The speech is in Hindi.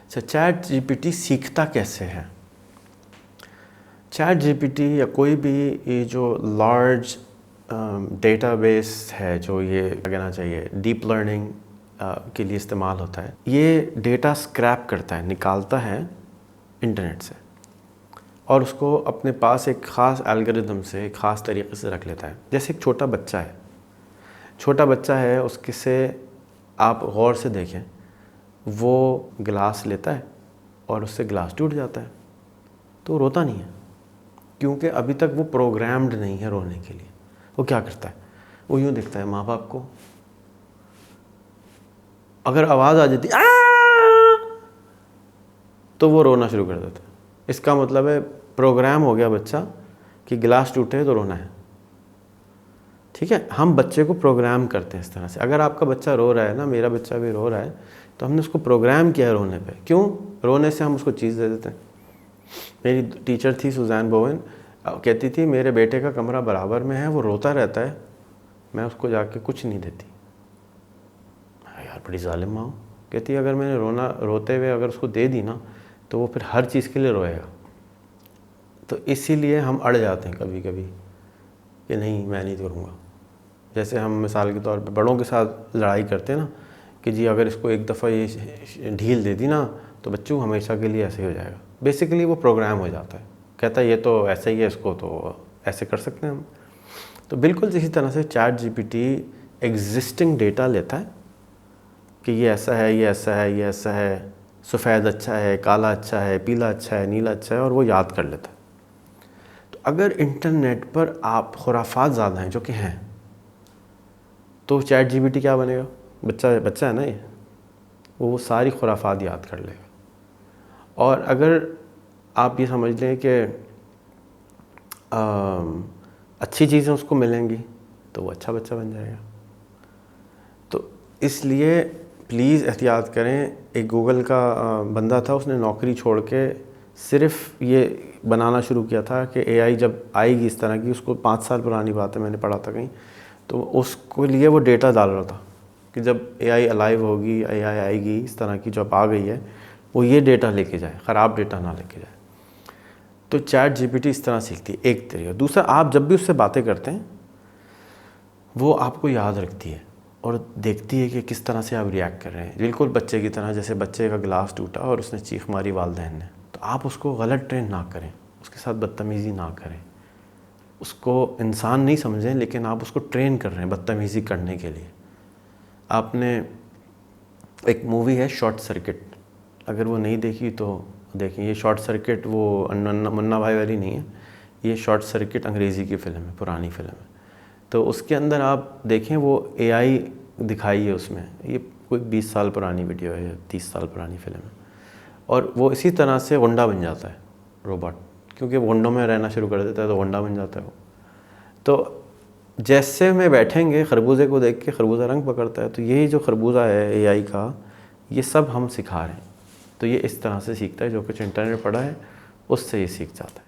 अच्छा, चैट जीपीटी सीखता कैसे है? चैट जीपीटी या कोई भी ये जो लार्ज डेटाबेस है, जो ये कहना चाहिए डीप लर्निंग के लिए इस्तेमाल होता है, ये डेटा स्क्रैप करता है, निकालता है इंटरनेट से और उसको अपने पास एक ख़ास एल्गोरिदम से एक ख़ास तरीके से रख लेता है। जैसे एक छोटा बच्चा है, उसके से आप गौर से देखें, वो गिलास लेता है और उससे गिलास टूट जाता है, तो वो रोता नहीं है क्योंकि अभी तक वो प्रोग्राम्ड नहीं है रोने के लिए। वो क्या करता है, वो यूँ देखता है माँ बाप को, अगर आवाज़ आ जाती आ तो वो रोना शुरू कर देता है। इसका मतलब है प्रोग्राम हो गया बच्चा कि गिलास टूटे तो रोना है। ठीक है, हम बच्चे को प्रोग्राम करते हैं इस तरह से। अगर आपका बच्चा रो रहा है ना, मेरा बच्चा भी रो रहा है, तो हमने उसको प्रोग्राम किया है रोने पे। क्यों? रोने से हम उसको चीज़ दे देते हैं। मेरी टीचर थी सुजैन बोवन, कहती थी मेरे बेटे का कमरा बराबर में है, वो रोता रहता है, मैं उसको जाके कुछ नहीं देती। यार बड़ी जालिम माँ। कहती अगर मैंने रोते हुए अगर उसको दे दी ना, तो वो फिर हर चीज़ के लिए रोएगा। तो इसीलिए हम अड़ जाते हैं कभी कभी कि नहीं मैं नहीं करूँगा। जैसे हम मिसाल के तौर पे बड़ों के साथ लड़ाई करते हैं ना कि जी अगर इसको एक दफ़ा ये ढील दे दी ना तो बच्चों हमेशा के लिए ऐसे ही हो जाएगा। बेसिकली वो प्रोग्राम हो जाता है, कहता है ये तो ऐसे ही है, इसको तो ऐसे कर सकते हैं हम। तो बिल्कुल इसी तरह से चैट जीपीटी एग्जिस्टिंग डेटा लेता है कि ये ऐसा है, ये ऐसा है, ये ऐसा है, सफ़ेद अच्छा है, काला अच्छा है, पीला अच्छा है, नीला अच्छा है, और वो याद कर लेता है। तो अगर इंटरनेट पर आप खुराफात ज़्यादा हैं, जो कि हैं, तो चैट जीपीटी क्या बनेगा? बच्चा है ना ये, वो सारी खुराफात याद कर लेगा। और अगर आप ये समझ लें कि अच्छी चीज़ें उसको मिलेंगी तो वो अच्छा बच्चा बन जाएगा। तो इसलिए प्लीज़ एहतियात करें। एक गूगल का बंदा था, उसने नौकरी छोड़ के सिर्फ ये बनाना शुरू किया था कि एआई जब आएगी इस तरह की, उसको 5 साल पुरानी बात है, मैंने पढ़ा था कहीं, तो उसको लिए वो डेटा डाल रहा था कि जब एआई अलाइव होगी, एआई आएगी इस तरह की, जब आ गई है, वो ये डेटा लेके जाए, ख़राब डेटा ना लेके जाए। तो चैट जीपीटी इस तरह सीखती है, एक तरीका। दूसरा, आप जब भी उससे बातें करते हैं वो आपको याद रखती है और देखती है कि किस तरह से आप रिएक्ट कर रहे हैं, बिल्कुल बच्चे की तरह। जैसे बच्चे का गिलास टूटा और उसने चीख मारी वालिदैन ने, तो आप उसको गलत ट्रेन ना करें, उसके साथ बदतमीज़ी ना करें, उसको इंसान नहीं समझें, लेकिन आप उसको ट्रेन कर रहे हैं बदतमीज़ी करने के लिए। आपने एक मूवी है शॉर्ट सर्किट, अगर वो नहीं देखी तो देखें। ये शॉर्ट सर्किट वो मुन्ना भाई वाली नहीं है, ये शॉर्ट सर्किट अंग्रेज़ी की फ़िल्म है, पुरानी फ़िल्म है। तो उसके अंदर आप देखें वो एआई दिखाई है उसमें। ये कोई 20 साल पुरानी वीडियो है, 30 साल पुरानी फ़िल्म है। और वो इसी तरह से गुंडा बन जाता है, रोबोट, क्योंकि वो गुंडों में रहना शुरू कर देता है तो गुंडा बन जाता है वो। तो जैसे में बैठेंगे, खरबूजे को देख के खरबूजा रंग पकड़ता है, तो यही जो खरबूजा है एआई का, ये सब हम सिखा रहे हैं। तो ये इस तरह से सीखता है, जो कुछ इंटरनेट पढ़ा है उससे ये सीख जाता है।